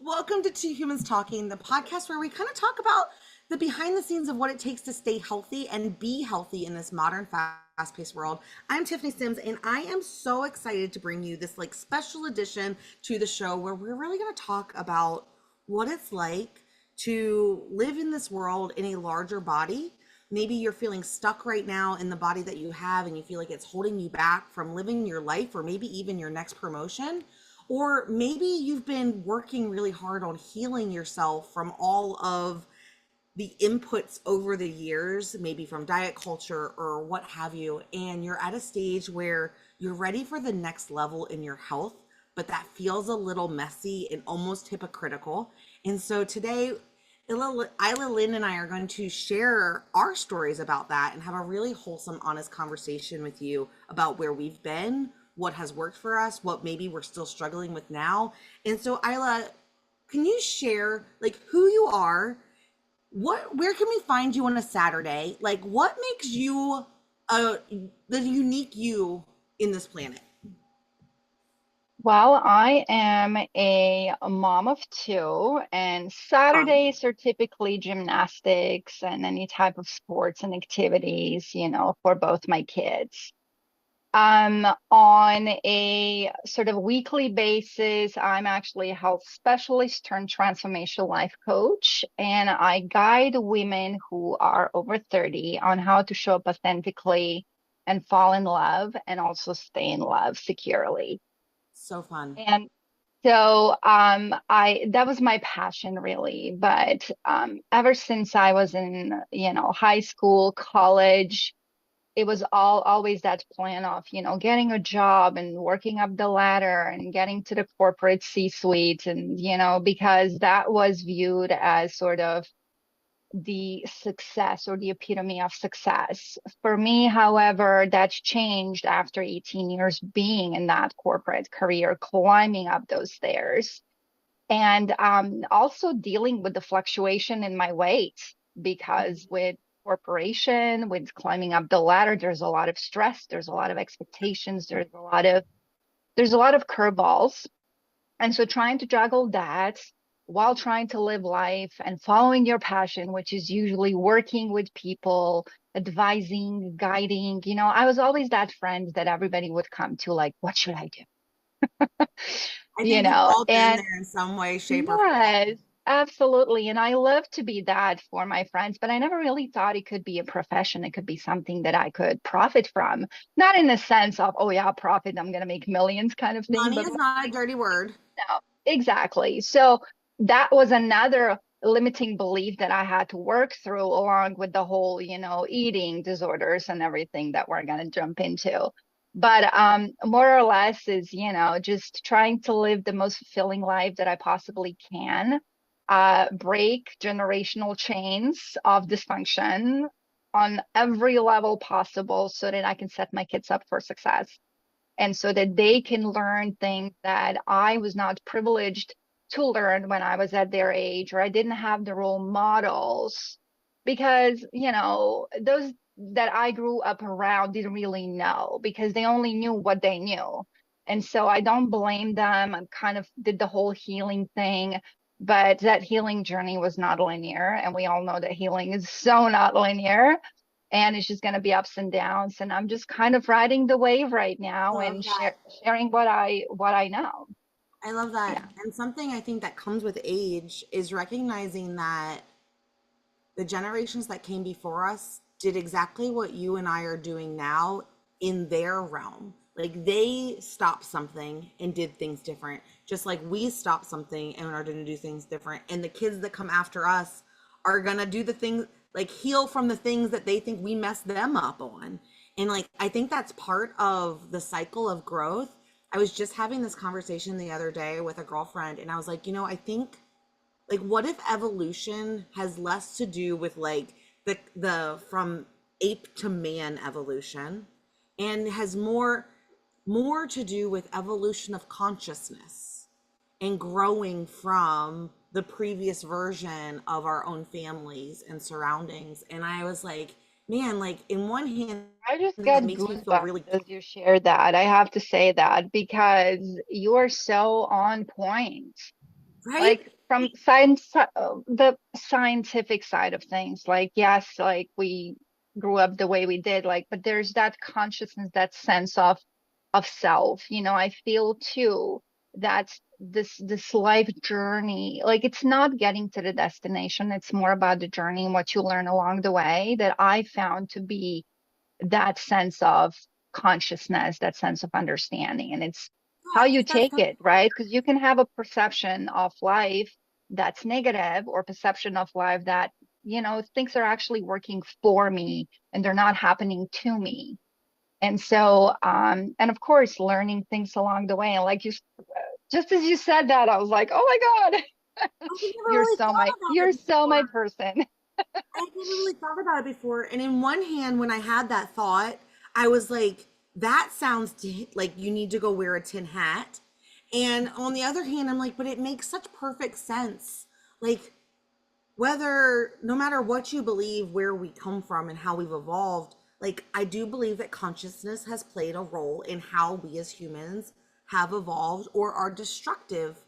Welcome to Two Humans Talking, the podcast where we kind of talk about the behind the scenes of what it takes to stay healthy and be healthy in this modern, fast paced world. I'm Tiffany Simms, and I am so excited to bring you this special edition to the show where we're really going to talk about what it's like to live in this world in a larger body. Maybe you're feeling stuck right now in the body that you have and you feel like it's holding you back from living your life or maybe even your next promotion. Or maybe you've been working really hard on healing yourself from all of the inputs over the years, maybe from diet culture or what have you, and you're at a stage where you're ready for the next level in your health, but that feels a little messy and almost hypocritical. And so today, Isla, Lynn, and I are going to share our stories about that and have a really wholesome, honest conversation with you about where we've been, what has worked for us, what maybe we're still struggling with now. And so, Isla, can you share who you are? Where can we find you on a Saturday? What makes you the unique you in this planet? Well, I am a mom of two, and Um, Saturdays are typically gymnastics and any type of sports and activities, for both my kids. On a sort of weekly basis, I'm actually a health specialist turned transformational life coach, and I guide women who are over 30 on how to show up authentically and fall in love and also stay in love securely. so fun. And so I that was my passion really, but ever since I was in, high school, college, it was always that plan of, getting a job and working up the ladder and getting to the corporate C-suite and, because that was viewed as sort of the success or the epitome of success. For me, however, that's changed after 18 years being in that corporate career, climbing up those stairs, and also dealing with the fluctuation in my weight because with corporation, with climbing up the ladder, there's a lot of stress, there's a lot of expectations, there's a lot of curveballs, and so trying to juggle that while trying to live life and following your passion, which is usually working with people, advising, guiding, I was always that friend that everybody would come to, like, what should I do? I think we've all been And there in some way, shape, or form. yes, absolutely. And I love to be that for my friends, but I never really thought it could be a profession. It could be something that I could profit from. Not in the sense of, oh yeah, profit, I'm going to make millions kind of thing, Money but is more not a like, dirty word. no, exactly. So that was another limiting belief that I had to work through along with the whole, eating disorders and everything that we're going to jump into. But more or less is, just trying to live the most fulfilling life that I possibly can, break generational chains of dysfunction on every level possible so that I can set my kids up for success and so that they can learn things that I was not privileged to learn when I was at their age, or I didn't have the role models because, those that I grew up around didn't really know because they only knew what they knew. And so I don't blame them. I kind of did the whole healing thing, but that healing journey was not linear. And we all know that healing is so not linear and it's just going to be ups and downs, and I'm just kind of riding the wave right now Love and that. sharing what I know. I love that. Yeah. And something I think that comes with age is recognizing that the generations that came before us did exactly what you and I are doing now in their realm. Like they stopped something and did things different, just like we stopped something and are going to do things different. And the kids that come after us are going to do the things heal from the things that they think we messed them up on. And I think that's part of the cycle of growth. I was just having this conversation the other day with a girlfriend, and I was like, I think what if evolution has less to do with the from ape to man evolution and has more to do with evolution of consciousness and growing from the previous version of our own families and surroundings. And I was like, man, in one hand I just that got makes me feel goosebumps really as you share that. I have to say that because you are so on point. Right? Like from science, the scientific side of things, like yes, like we grew up the way we did, like, but there's that consciousness, that sense of self. I feel too that this life journey, like it's not getting to the destination, it's more about the journey and what you learn along the way, that I found to be that sense of consciousness, that sense of understanding. And it's No, how I you think that's take it, right? Because you can have a perception of life that's negative, or perception of life that, things are actually working for me and they're not happening to me. And so, and of course, learning things along the way. And like just as you said that, I was like, oh my God, I had never really thought about you're it so my before. person. I had never really thought about it before. And in one hand, when I had that thought, I was like, that sounds like you need to go wear a tin hat. And on the other hand, I'm like, but it makes such perfect sense. Like, whether, no matter what you believe, where we come from and how we've evolved, like, I do believe that consciousness has played a role in how we as humans have evolved or are destructive.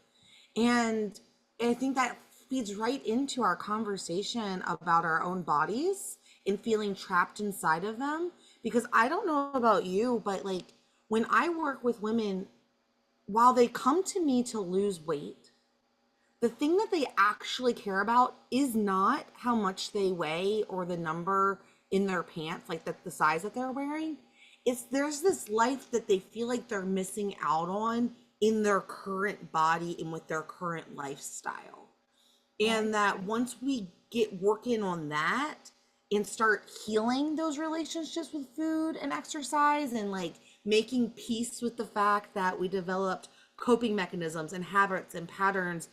And I think that feeds right into our conversation about our own bodies and feeling trapped inside of them. Because I don't know about you, but like when I work with women, while they come to me to lose weight, the thing that they actually care about is not how much they weigh or the number in their pants, like the size that they're wearing. It's there's this life that they feel like they're missing out on in their current body and with their current lifestyle. And Right. that once we get working on that and start healing those relationships with food and exercise and like making peace with the fact that we developed coping mechanisms and habits and patterns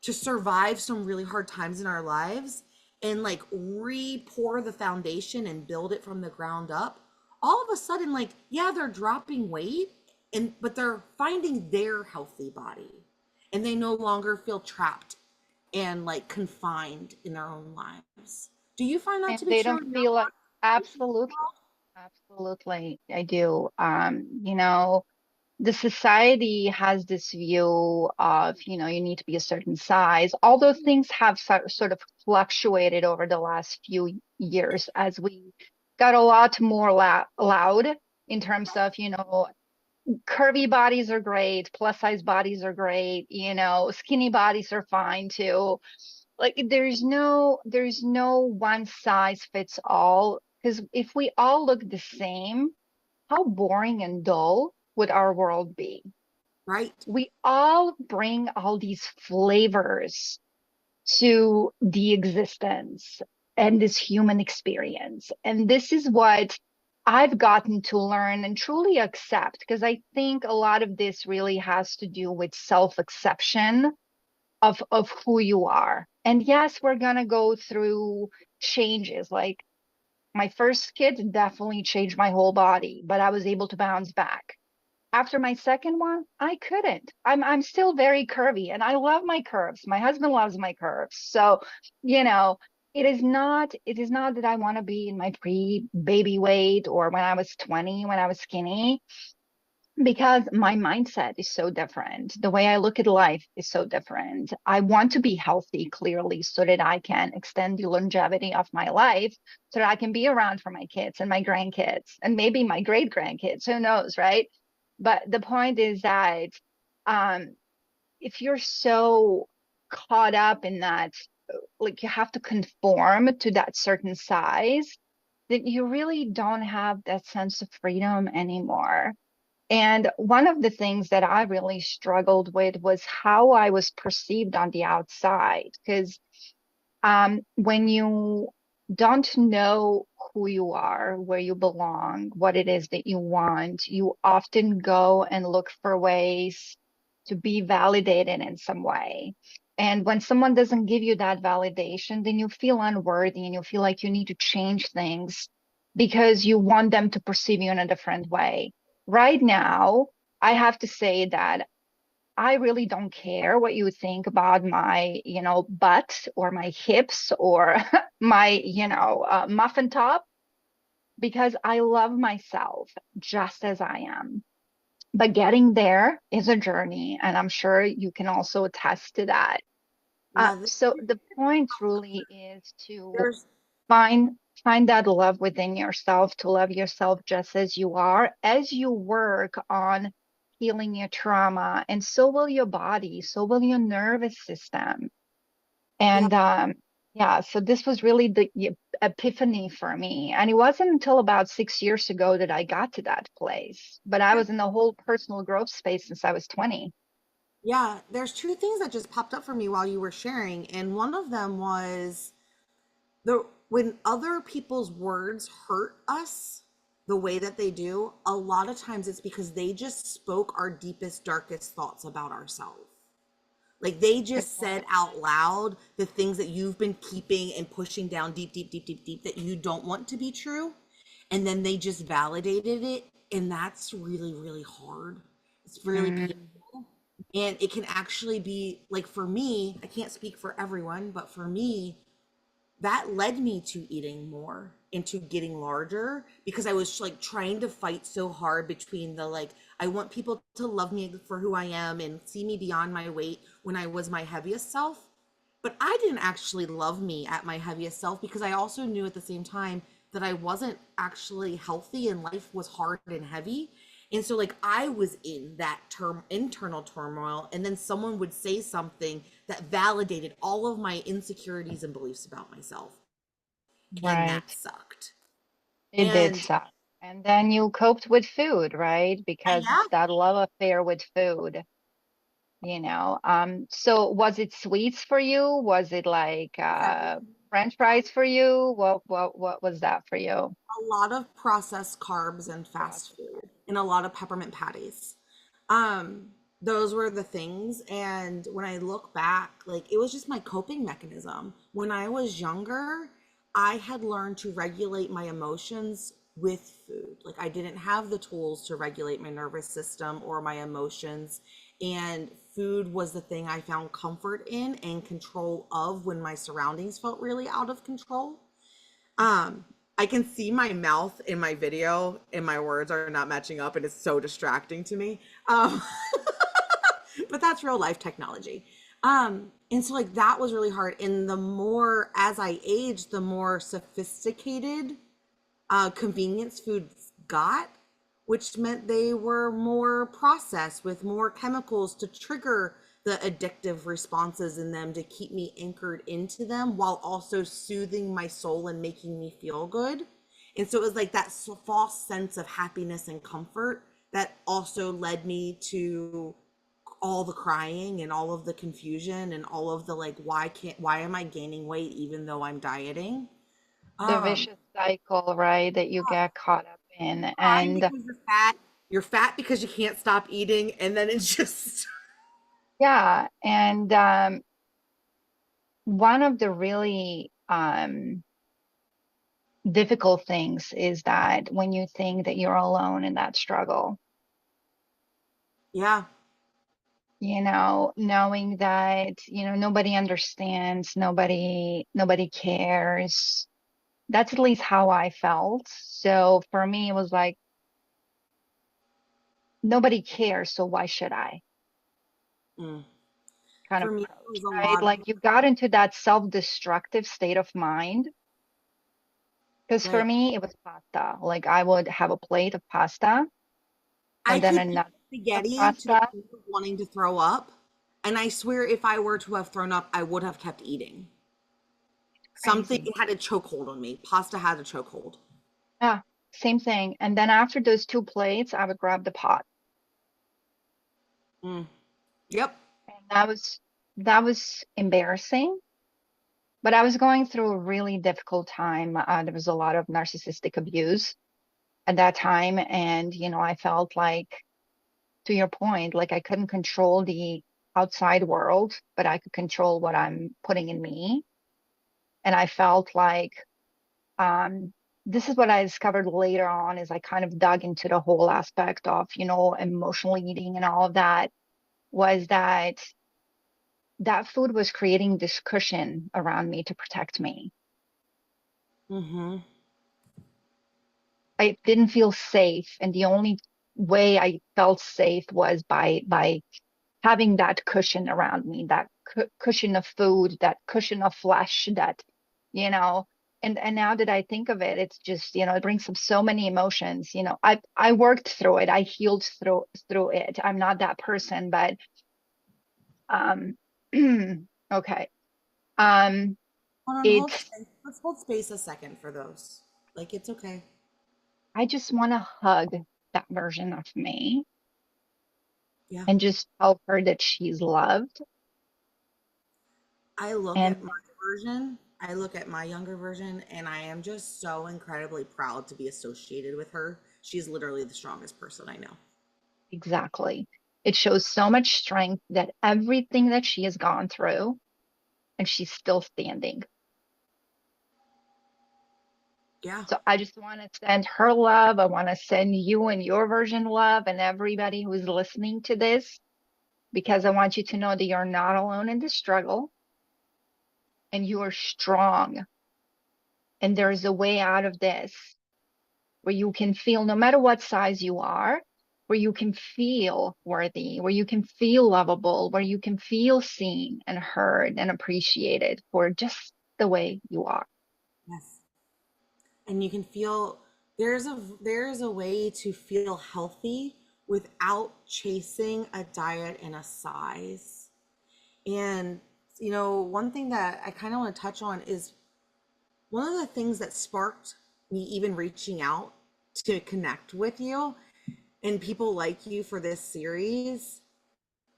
to survive some really hard times in our lives and like re-pour the foundation and build it from the ground up, all of a sudden, like, yeah, they're dropping weight and but they're finding their healthy body and they no longer feel trapped and like confined in their own lives. Do you find that And to be they true don't in your feel like, work? absolutely, absolutely, I do. The society has this view of, you need to be a certain size, although things have sort of fluctuated over the last few years as we got a lot more loud in terms of, curvy bodies are great, plus size bodies are great, skinny bodies are fine too. Like there's no one size fits all, because if we all look the same, how boring and dull would our world be? Right. We all bring all these flavors to the existence and this human experience. And this is what I've gotten to learn and truly accept, because I think a lot of this really has to do with self-acceptance of who you are. And yes, we're gonna go through changes. Like my first kid definitely changed my whole body, but I was able to bounce back. After my second one, I couldn't. I'm still very curvy and I love my curves. My husband loves my curves. So, you know, it is not that I want to be in my pre-baby weight or when I was 20, when I was skinny, because my mindset is so different. The way I look at life is so different. I want to be healthy clearly so that I can extend the longevity of my life, so that I can be around for my kids and my grandkids and maybe my great grandkids. Who knows, right? But the point is that um, if you're so caught up in that, like you have to conform to that certain size, then you really don't have that sense of freedom anymore. And one of the things that I really struggled with was how I was perceived on the outside. Because when you don't know who you are, where you belong, what it is that you want, you often go and look for ways to be validated in some way. And when someone doesn't give you that validation, then you feel unworthy and you feel like you need to change things because you want them to perceive you in a different way. Right now, I have to say that I really don't care what you think about my, butt or my hips or my, muffin top, because I love myself just as I am. But getting there is a journey, and I'm sure you can also attest to that. Yeah, So the point really is to there's find find that love within yourself, to love yourself just as you work on healing your trauma, and so will your body, so will your nervous system. yeah, And yeah, so this was really the epiphany for me. And it wasn't until about 6 years ago that I got to that place. But I yeah, was in the whole personal growth space since I was 20. yeah. There's two things that just popped up for me while you were sharing, and one of them was the when other people's words hurt us the way that they do, a lot of times it's because they just spoke our deepest, darkest thoughts about ourselves. Like they just said out Exactly. loud the things that you've been keeping and pushing down deep, deep, deep, deep, deep that you don't want to be true. And then they just validated it. And that's really, really hard. It's really Mm, painful. And it can actually be like for me, I can't speak for everyone, but for me, that led me to eating more and to getting larger because I was like trying to fight so hard between the like I want people to love me for who I am and see me beyond my weight when I was my heaviest self. But I didn't actually love me at my heaviest self because I also knew at the same time that I wasn't actually healthy and life was hard and heavy. And so like I was in that term internal turmoil and then someone would say something that validated all of my insecurities and beliefs about myself. And that right. sucked. It did And suck. And then you coped with food, right? Because yeah, it's that love affair with food, So was it sweets for you? Was it like French fries for you? What was that for you? a lot of processed carbs and fast Processed food carbs. and a lot of peppermint patties. Um, those were the things. And when I look back, like it was just my coping mechanism. When I was younger, I had learned to regulate my emotions with food. Like I didn't have the tools to regulate my nervous system or my emotions. And food was the thing I found comfort in and control of when my surroundings felt really out of control. Um, I can see my mouth in my video and my words are not matching up and it's so distracting to me. But that's real life technology. And so like that was really hard. And the more as I aged, the more sophisticated convenience foods got, which meant they were more processed with more chemicals to trigger the addictive responses in them to keep me anchored into them while also soothing my soul and making me feel good. And so it was like that false sense of happiness and comfort that also led me to all the crying and all of the confusion and all of the like why am I gaining weight even though I'm dieting? The Um vicious cycle, right, that you get caught up in. crying And because you're fat. You're fat because you can't stop eating, and then it's just yeah, and one of the really difficult things is that when you think that you're alone in that struggle, yeah. knowing that, nobody understands, nobody cares. That's at least how I felt. So for me, it was like, nobody cares, so why should I? Mm. Kind of For me, it approach, was a right? lot of Like you got into that self-destructive state of mind. Because for right. me, it was pasta. Like I would have a plate of pasta I and then could eat another plate of spaghetti to the pasta. point of wanting to throw up, and I swear, if I were to have thrown up, I would have kept eating. Something Crazy. it had a chokehold on me. Pasta had a chokehold. Yeah, same thing. And then after those two plates, I would grab the pot. Mm. Yep. And that was embarrassing. But I was going through a really difficult time. There was a lot of narcissistic abuse at that time. And, I felt like, to your point, like I couldn't control the outside world, but I could control what I'm putting in me. And I felt like um, this is what I discovered later on as I kind of dug into the whole aspect of, emotional eating and all of that, was that food was creating this cushion around me to protect me. Mm-hmm. I didn't feel safe. And the only way I felt safe was by having that cushion around me, that cushion of food, that cushion of flesh, that, you know, and now that I think of it, it's just, it brings up so many emotions. I worked through it. I healed through it. I'm not that person, but um okay. Um Hold on, hold it's space. Let's hold space a second for those. Like, it's okay. I just want to hug that version of me Yeah. and just tell her that she's loved. I look And at my version, I look at my younger version, and I am just so incredibly proud to be associated with her. She's literally the strongest person I know. exactly. It shows so much strength that everything that she has gone through, and she's still standing. Yeah. So I just want to send her love. I want to send you and your version love and everybody who's listening to this, because I want you to know that you're not alone in this struggle and you are strong. And there is a way out of this where you can feel, no matter what size you are, where you can feel worthy, where you can feel lovable, where you can feel seen and heard and appreciated for just the way you are. Yes. And you can feel there's a way to feel healthy without chasing a diet and a size. And one thing that I kind of want to touch on is one of the things that sparked me even reaching out to connect with you and people like you for this series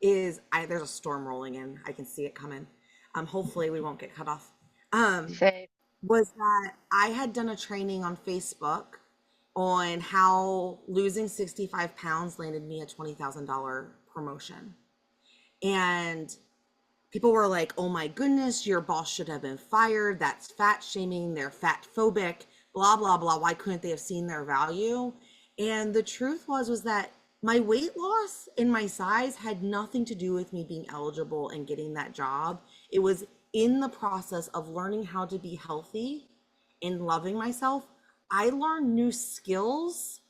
is there's a storm rolling in. I can see it coming. Hopefully we won't get cut off. Um, Say, was that I had done a training on Facebook on how losing 65 pounds landed me a $20,000 promotion. And people were like, oh my goodness, your boss should have been fired. That's fat shaming. They're fat phobic, blah, blah, blah. Why couldn't they have seen their value? And the truth was that my weight loss and my size had nothing to do with me being eligible and getting that job. It was in the process of learning how to be healthy and loving myself. I learned new skills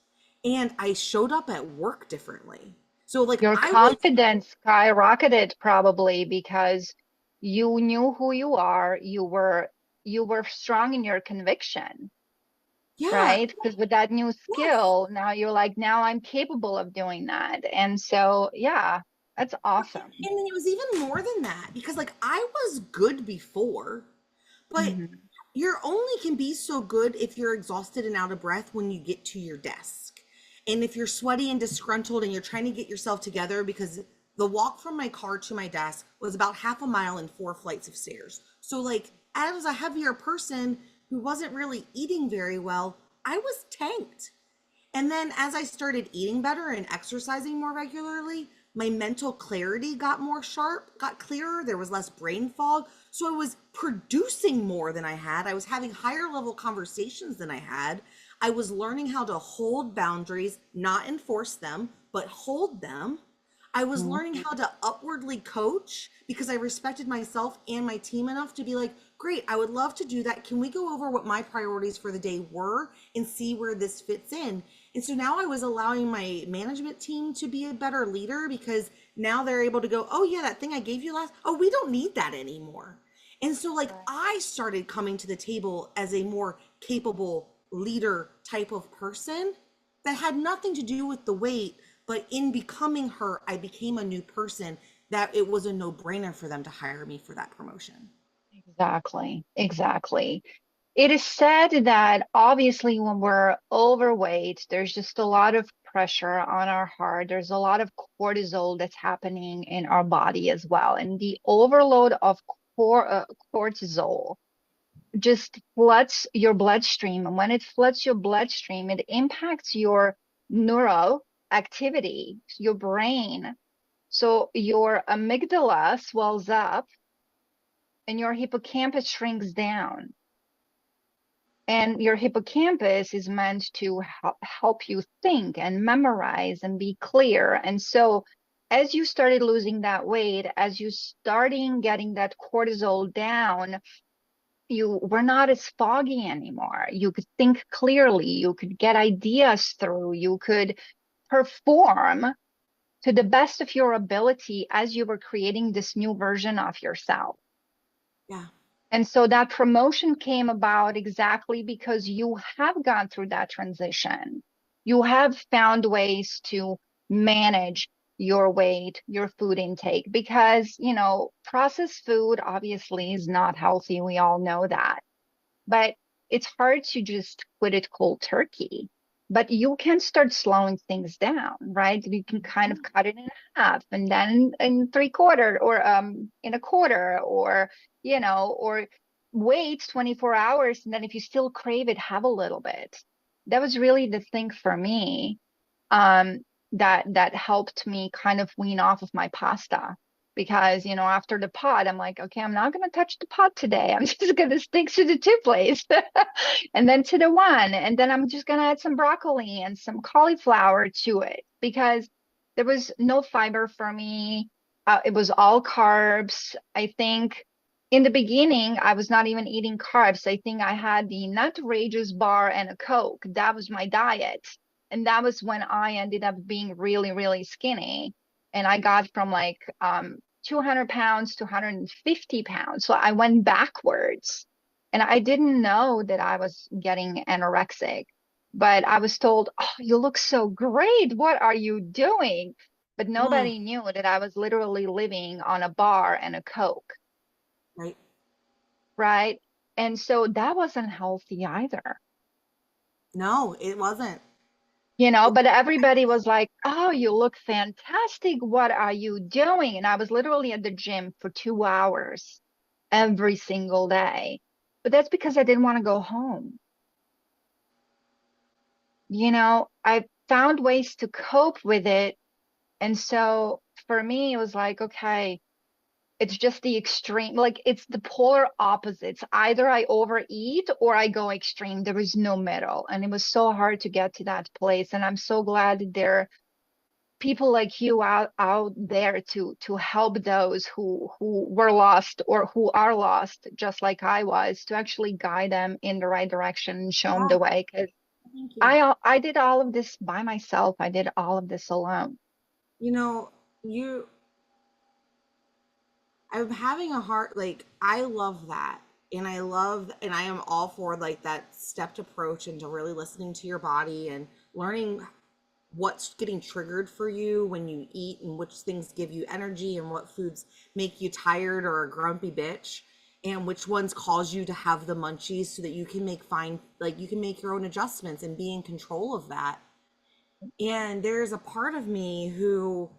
and I showed up at work differently. So, like, your I was, confidence skyrocketed probably because you knew who you are. You were strong in your conviction, yeah. right? Because with that new Yes. skill, now you're like, now I'm capable of doing that. And so, yeah, that's awesome. And then it was even more than that because like I was good before, but Hmm. you're only can be so good if you're exhausted and out of breath when you get to your desk. And if you're sweaty and disgruntled and you're trying to get yourself together because the walk from my car to my desk was about half a mile and 4 flights of stairs. So like as a heavier person who wasn't really eating very well, I was tanked. And then as I started eating better and exercising more regularly, my mental clarity got more sharp, got clearer. There was less brain fog. So I was producing more than I had. I was having higher level conversations than I had. I was learning how to hold boundaries, not enforce them, but hold them. I was learning how to upwardly coach because I respected myself and my team enough to be like, great, I would love to do that. Can we go over what my priorities for the day were and see where this fits in? And so now I was allowing my management team to be a better leader because now they're able to go, oh, yeah, that thing I gave you last, oh, we don't need that anymore. And so, like, Right. I started coming to the table as a more capable leader type of person that had nothing to do with the weight, but in becoming her, I became a new person that it was a no brainer for them to hire me for that promotion. Exactly. Exactly. It is said that obviously when we're overweight, there's just a lot of pressure on our heart. There's a lot of cortisol that's happening in our body as well. And the overload of cortisol just floods your bloodstream. And when it floods your bloodstream, it impacts your neural activity, your brain. So your amygdala swells up and your hippocampus shrinks down. And your hippocampus is meant to help you think and memorize and be clear. And so, as you started losing that weight, as you starting getting that cortisol down, you were not as foggy anymore. You could think clearly, you could get ideas through, you could perform to the best of your ability as you were creating this new version of yourself. Yeah. And so that promotion came about exactly because you have gone through that transition. You have found ways to manage your weight, your food intake, because, processed food obviously is not healthy. We all know that. But it's hard to just quit it cold turkey. But you can start slowing things down, right? You can kind of cut it in half and then in three quarter or in a quarter or wait 24 hours and then if you still crave it, have a little bit. That was really the thing for me um, that helped me kind of wean off of my pasta because after the pot I'm like, okay, I'm not going to touch the pot today. I'm just going to stick to the two plates and then to the one, and then I'm just going to add some broccoli and some cauliflower to it because there was no fiber for me. It was all carbs. I think in the beginning I was not even eating carbs. I think I had the Nutrageous bar and a Coke. That was my diet. And that was when I ended up being really, really skinny. And I got from like 200 pounds to 150 pounds. So I went backwards. And I didn't know that I was getting anorexic, but I was told, oh, you look so great. What are you doing? But Mm, nobody knew that I was literally living on a bar and a Coke, right. right? And so that wasn't healthy either. No, it wasn't. But everybody was like, oh, you look fantastic. What are you doing? And I was literally at the gym for 2 hours every single day. But that's because I didn't want to go home. I found ways to cope with it. And so for me, it was like, okay, it's just the extreme, like it's the polar opposites. Either I overeat or I go extreme. There is no middle. And it was so hard to get to that place. And I'm so glad that there people like you out there to help those who were lost or who are lost just like I was, to actually guide them in the right direction and show them Yeah, the way, because thank you. I did all of this by myself. I did all of this alone. You know, you I'm having a heart like I love that. And I am all for like that stepped approach into really listening to your body and learning what's getting triggered for you when you eat and which things give you energy and what foods make you tired or a grumpy bitch and which ones cause you to have the munchies so that you can you can make your own adjustments and be in control of that. And there's a part of me who,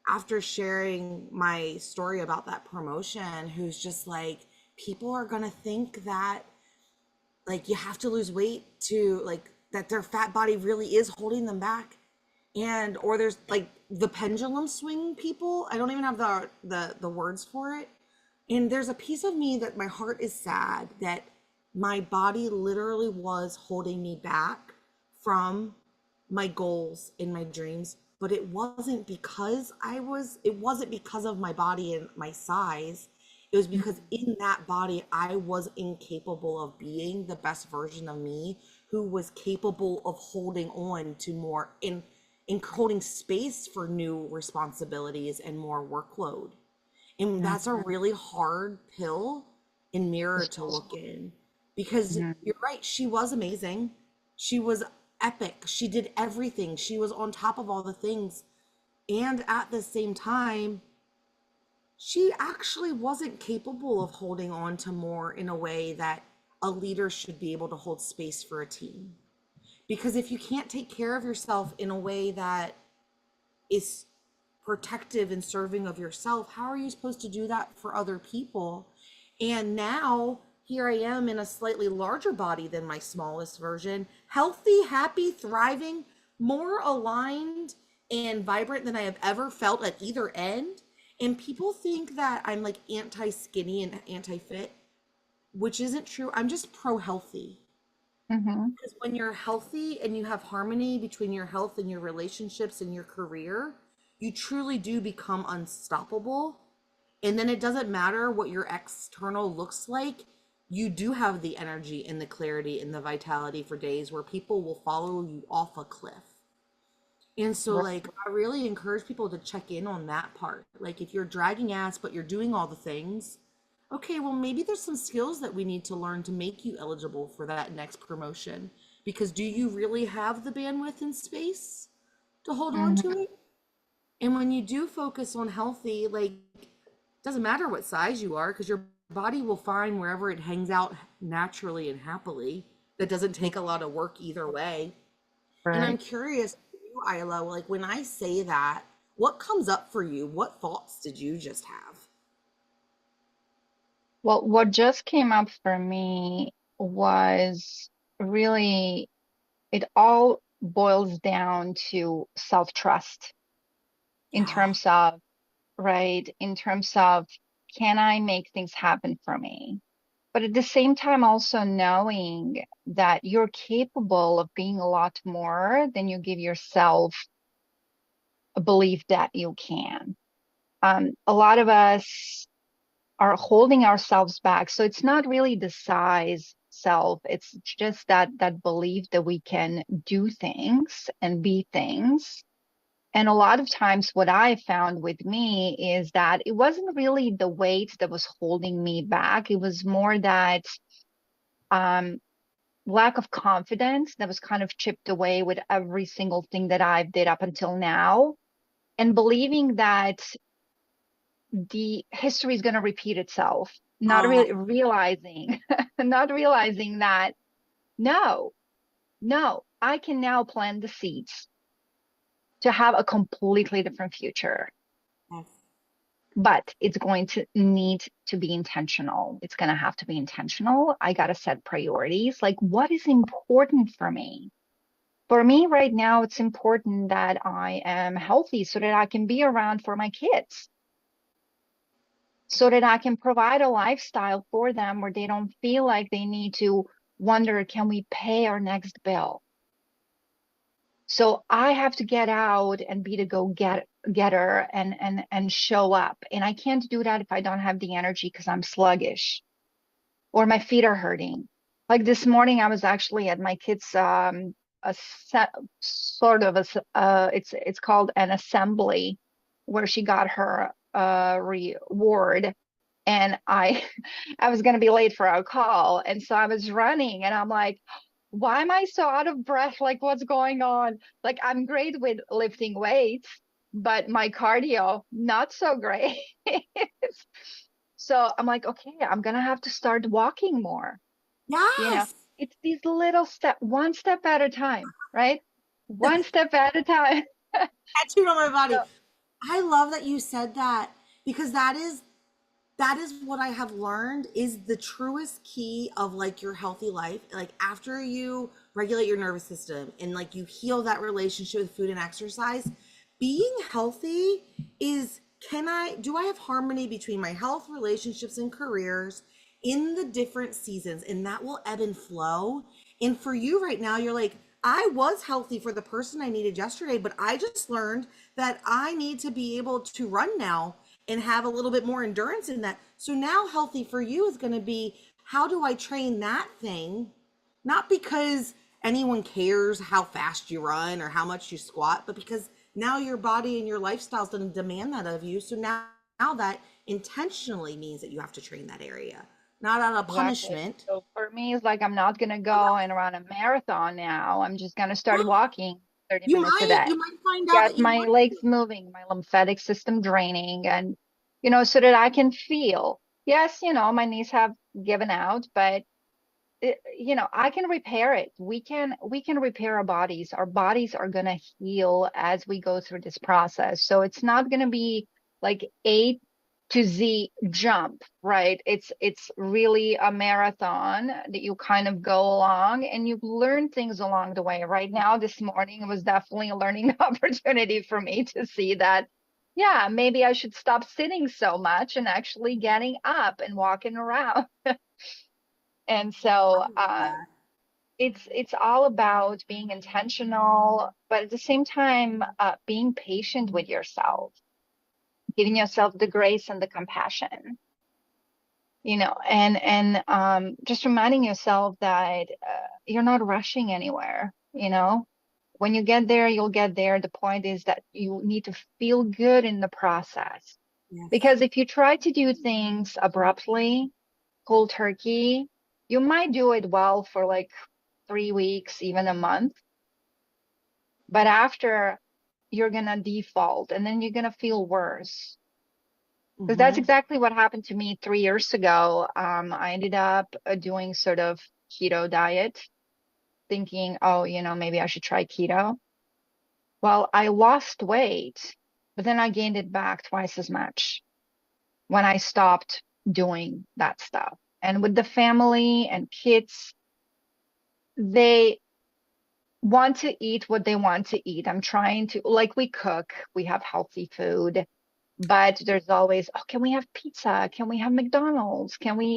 after sharing my story about that promotion, who's just like, people are going to think that like you have to lose weight to like that their fat body really is holding them back. And or there's like the pendulum swing people. I don't even have the words for it. And there's a piece of me that my heart is sad that my body literally was holding me back from my goals and my dreams, but it wasn't because of my body and my size. It was because in that body I was incapable of being the best version of me who was capable of holding on to more in holding space for new responsibilities and more workload. And that's a Mhm. really hard pill and mirror to look in because Mhm. you're right. She was amazing. She was epic. She did everything. She was on top of all the things. And at the same time, she actually wasn't capable of holding on to more in a way that a leader should be able to hold space for a team. Because if you can't take care of yourself in a way that is protective and serving of yourself, how are you supposed to do that for other people? And now here I am in a slightly larger body than my smallest version, healthy, happy, thriving, more aligned and vibrant than I have ever felt at either end. And people think that I'm like anti skinny and anti fit, which isn't true. I'm just pro healthy. Mhm. Because when you're healthy and you have harmony between your health and your relationships and your career, you truly do become unstoppable. And then it doesn't matter what your external looks like. You do have the energy and the clarity and the vitality for days where people will follow you off a cliff. And so, Right. like, I really encourage people to check in on that part. Like, if you're dragging ass, but you're doing all the things, okay, well, maybe there's some skills that we need to learn to make you eligible for that next promotion. Because do you really have the bandwidth and space to hold on to Mhm. it? And when you do focus on healthy, like, doesn't matter what size you are, because your body will find wherever it hangs out naturally and happily. That doesn't take a lot of work either way. And I'm Right. curious, you, Isla, like when I say that, what comes up for you? What thoughts did you just have? Well, what just came up for me was really it all boils down to self-trust in Yeah. terms of, right, in terms of can I make things happen for me? But at the same time, also knowing that you're capable of being a lot more than you give yourself a belief that you can. A lot of us are holding ourselves back. So it's not really the size self, it's just that belief that we can do things and be things. And a lot of times what I found with me is that it wasn't really the weight that was holding me back. It was more that um lack of confidence that was kind of chipped away with every single thing that I've did up until now, and believing that the history is going to repeat itself, not Oh, really realizing, not realizing that no, no, I can now plant the seeds to have a completely different future. yes. But it's going to need to be intentional. It's going to have to be intentional. I got to set priorities. Like, what is important for me? For me right now, it's important that I am healthy so that I can be around for my kids, so that I can provide a lifestyle for them where they don't feel like they need to wonder, can we pay our next bill? So I have to get out and be the getter and show up. And I can't do that if I don't have the energy because I'm sluggish or my feet are hurting. Like this morning, I was actually at my kid's a set, sort of it's called an assembly where she got her reward, and I I was going to be late for our call, and so I was running and I'm like, why am I so out of breath? Like, what's going on? Like, I'm great with lifting weights, but my cardio not so great. So I'm like, okay, I'm gonna have to start walking more. You know, Yes. it's these little step, one step at a time, right? One step at a time. Tattooed on my body. So, I love that you said that because that is what I have learned is the truest key of like your healthy life. Like after you regulate your nervous system and like you heal that relationship with food and exercise, being healthy is do I have harmony between my health, relationships, and careers in the different seasons? And that will ebb and flow. And for you right now, you're like, I was healthy for the person I needed yesterday, but I just learned that I need to be able to run now and have a little bit more endurance in that. So now healthy for you is going to be how do I train that thing? Not because anyone cares how fast you run or how much you squat, but because now your body and your lifestyle is going to demand that of you. So now that intentionally means that you have to train that area, not out of exactly. punishment. So for me, it's like I'm not gonna go and run a marathon now. I'm just gonna start walking 30 You minutes a might day. you might find out that Get you my want legs to. moving, my lymphatic system draining, and so that I can feel. Yes, my knees have given out, but I can repair it. We can repair our bodies. Our bodies are going to heal as we go through this process. So it's not going to be like A to Z jump, right? It's really a marathon that you kind of go along and you learn things along the way. Right now, this morning, it was definitely a learning opportunity for me to see that, yeah, maybe I should stop sitting so much and actually getting up and walking around. And so it's all about being intentional, but at the same time, being patient with yourself, giving yourself the grace and the compassion, and just reminding yourself that you're not rushing anywhere. When you get there, you'll get there. The point is that you need to feel good in the process. Yes. Because if you try to do things abruptly, cold turkey, you might do it well for like 3 weeks, even a month. But after, you're gonna default and then you're gonna feel worse. Because that's Mm-hmm. exactly what happened to me 3 years ago. I ended up doing sort of keto diet, thinking, oh, maybe I should try keto. Well, I lost weight, but then I gained it back twice as much when I stopped doing that stuff. And with the family and kids, they want to eat what they want to eat. I'm trying to, like, we cook, we have healthy food, but there's always, oh, can we have pizza? Can we have McDonald's? Can we,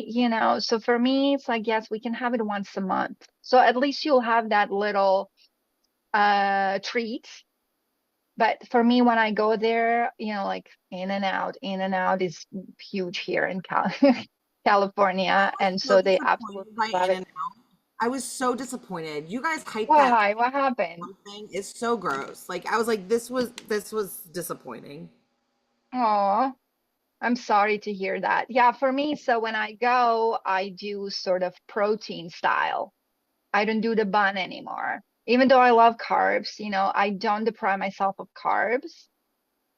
so for me, it's like, yes, we can have it once a month. So at least you'll have that little treat. But for me, when I go there, like in and out is huge here in California. And So so they disappointed absolutely by love In it. and Out. I was so disappointed. You guys hyped that Why? What happened? thing is so gross. Like I was like, this was disappointing. Oh, I'm sorry to hear that. Yeah, for me, so when I go, I do sort of protein style. I don't do the bun anymore. Even though I love carbs, I don't deprive myself of carbs,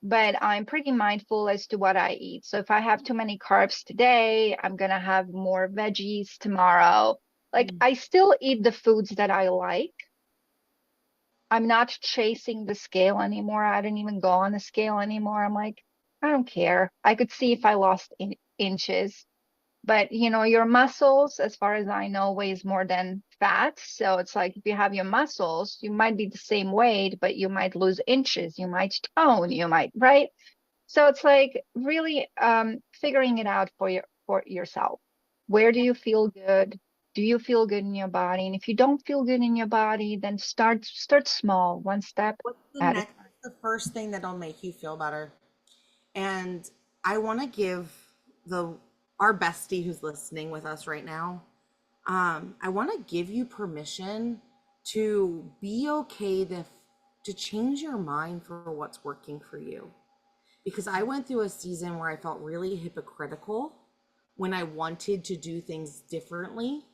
but I'm pretty mindful as to what I eat. So if I have too many carbs today, I'm gonna have more veggies tomorrow. Like Mm. I still eat the foods that I like. I'm not chasing the scale anymore. I don't even go on the scale anymore. I'm like, I don't care. I could see if I lost inches. But your muscles, as far as I know, weighs more than fat. So it's like if you have your muscles, you might be the same weight, but you might lose inches, you might tone, you might, right? So it's like really figuring it out for yourself. Where do you feel good? Do you feel good in your body? And if you don't feel good in your body, then start small, one step What's the at a next, time. the first thing that'll make you feel better? And I want to give the our bestie who's listening with us right now, I want to give you permission to be okay to change your mind for what's working for you. Because I went through a season where I felt really hypocritical when I wanted to do things differently.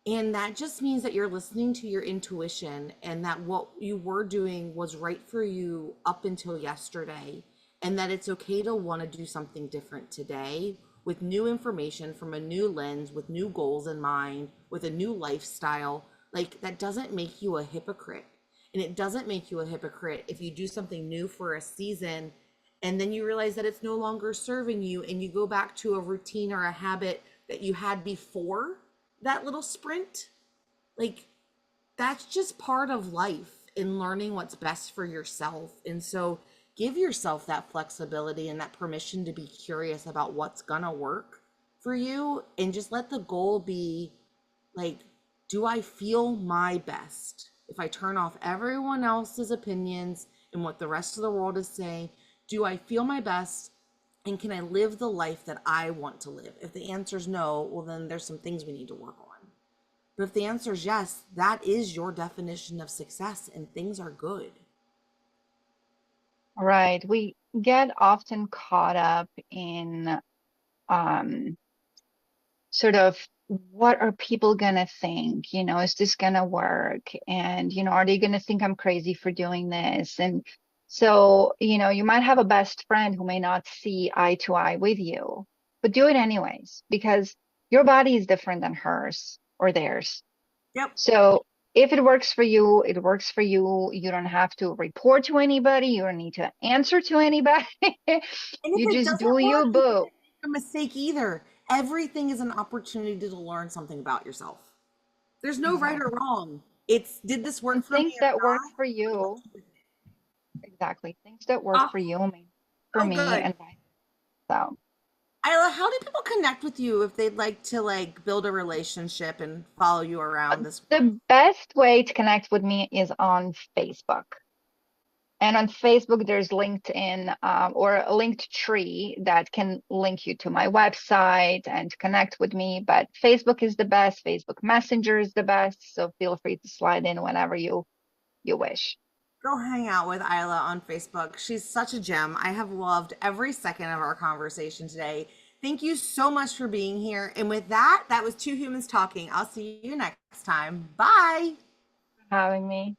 And that just means that you're listening to your intuition and that what you were doing was right for you up until yesterday. And that it's okay to want to do something different today with new information from a new lens, with new goals in mind, with a new lifestyle. Like that doesn't make you a hypocrite. And it doesn't make you a hypocrite if you do something new for a season and then you realize that it's no longer serving you and you go back to a routine or a habit that you had before that little sprint. Like that's just part of life in learning what's best for yourself. And so give yourself that flexibility and that permission to be curious about what's gonna work for you and just let the goal be like, do I feel my best? If I turn off everyone else's opinions and what the rest of the world is saying, do I feel my best? And can I live the life that I want to live? If the answer is no, well, then there's some things we need to work on. But if the answer is yes, that is your definition of success and things are good. Right. We get often caught up in um sort of what are people gonna think? Is this gonna work? And, are they gonna think I'm crazy for doing this? And so, you might have a best friend who may not see eye to eye with you, but do it anyways, because your body is different than hers or theirs. Yep. So if it works for you, it works for you. You don't have to report to anybody. You don't need to answer to anybody. And if You it just do doesn't work, you, you can't boo. make a mistake either. Everything is an opportunity to learn something about yourself. There's no right or Exactly. wrong. It's did this work And for me things or that work not? for you, exactly. Things that work Oh, for you mean for oh me good. and vice versa. Isla, how do people connect with you if they'd like to like build a relationship and follow you around this world? The best way to connect with me is on Facebook. And on Facebook, there's LinkedIn or a linked tree that can link you to my website and connect with me. But Facebook is the best. Facebook Messenger is the best. So feel free to slide in whenever you you wish. Go hang out with Isla on Facebook. She's such a gem. I have loved every second of our conversation today. Thank you so much for being here. And with that, that was Two Humans Talking. I'll see you next time. Bye. Having me.